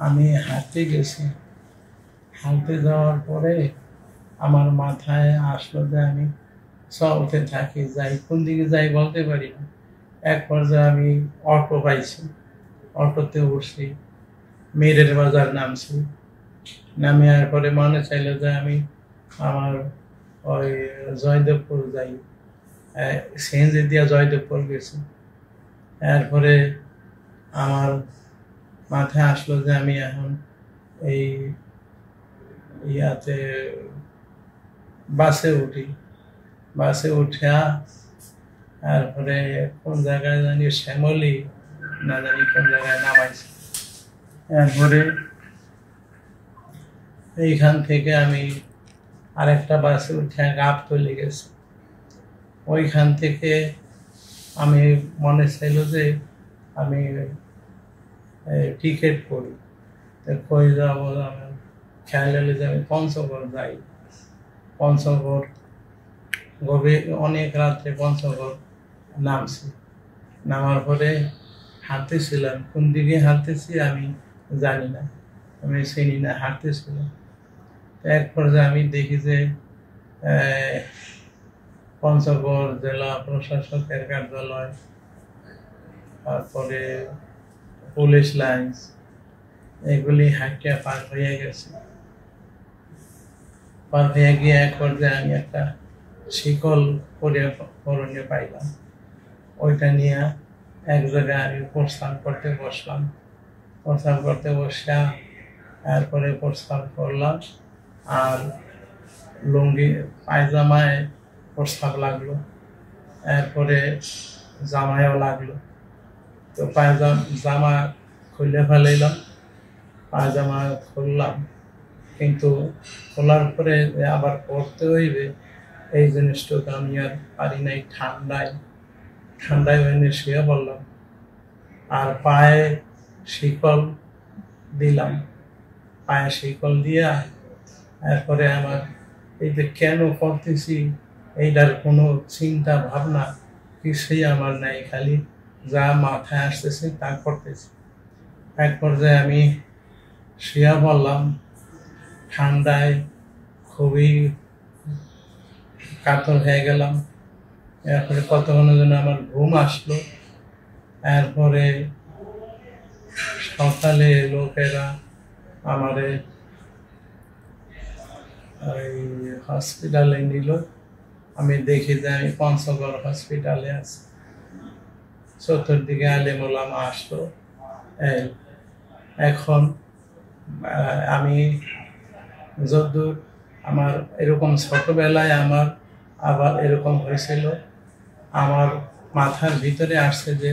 আমি হাঁটতে গেছি। হাঁটতে যাওয়ার পরে আমার মাথায় আসলো যে আমি চলতে থাকি, যাই কোন দিকে যাই বলতে পারি না। এক পর্যায়ে আমি অটো পাইছি, অটোতে উঠছি, মেরের বাজার নামছি। নামিয়ার পরে মনে চাইলো যে আমি আমার ওই জয়দেবপুর যাই, সিএনজি দিয়া জয়দেবপুর গেছি। এরপরে আমার মাথায় আসলো যে আমি এখন এই ইয়াতে বাসে উঠি। বাসে উঠিয়া তারপরে কোন জায়গায় জানি শ্যামলী না জানি কোন জায়গায় নামাইছে। এরপরে এইখান থেকে আমি আরেকটা বাসে উঠে গাবতলী গেছি। ওইখান থেকে আমি মনে চাইল যে আমি টিকিট করি, কই যাবো, আমি খেয়াল হলে যে আমি পঞ্চগড় যাই। পঞ্চগড় অনেক রাত্রে পঞ্চগড় নামছি। নামার পরে হাঁটতেছিলাম, কোন দিকে হাঁটতেছি আমি জানি না, আমি চিনি না, হাঁটতেছিলাম। এক পর্যায়ে আমি দেখি যে পঞ্চগড় জেলা প্রশাসকের কার্যালয়, তারপরে পুলিশ লাইন্স, এগুলি হাঁটিয়া পার হয়ে গেছে। পার হয়ে গিয়ে এক পর্যায়ে আমি একটা শিকল পরনে পাইলাম। ওইটা নিয়ে এক জায়গায় আমি প্রস্থান করতে বসলাম। প্রস্থান করতে বসা তারপরে প্রস্থান করলাম, আর লুঙ্গি পায়জামায় প্রস্তাব লাগলো, এরপরে জামায়ও লাগলো। তো জামা খুলে ফেলাইলাম, পায়জামা খুললাম, কিন্তু খোলার পরে আবার পরতে হইবে এই জিনিসটা আমি আর পারি নাই। ঠান্ডায় হয়ে শুয়ে পড়লাম, আর পায়ে শিকল দিলাম। পায়ে শিকল দিয়া এরপরে আমার এই যে কেন করতেছি এইটার কোনো চিন্তা ভাবনা কিছুই আমার নাই, খালি যা মাথায় আসতেছে তা করতেছি। এক পর্যায়ে আমি শুয়ে পড়লাম, ঠান্ডায় খুবই কাতর হয়ে গেলাম। এরপরে কতক্ষণের জন্য আমার ঘুম আসলো। এরপরে সকালে লোকেরা আমারে হসপিটালে নিল। আমি দেখি যে আমি পঞ্চগড় হসপিটালে আছি। চতুর্দিকে আলেমুলামা আসলো। এখন আমি যদ্দূর আমার এরকম ছোটবেলায় আমার আবার এরকম হয়েছিল, আমার মাথার ভিতরে আসছে যে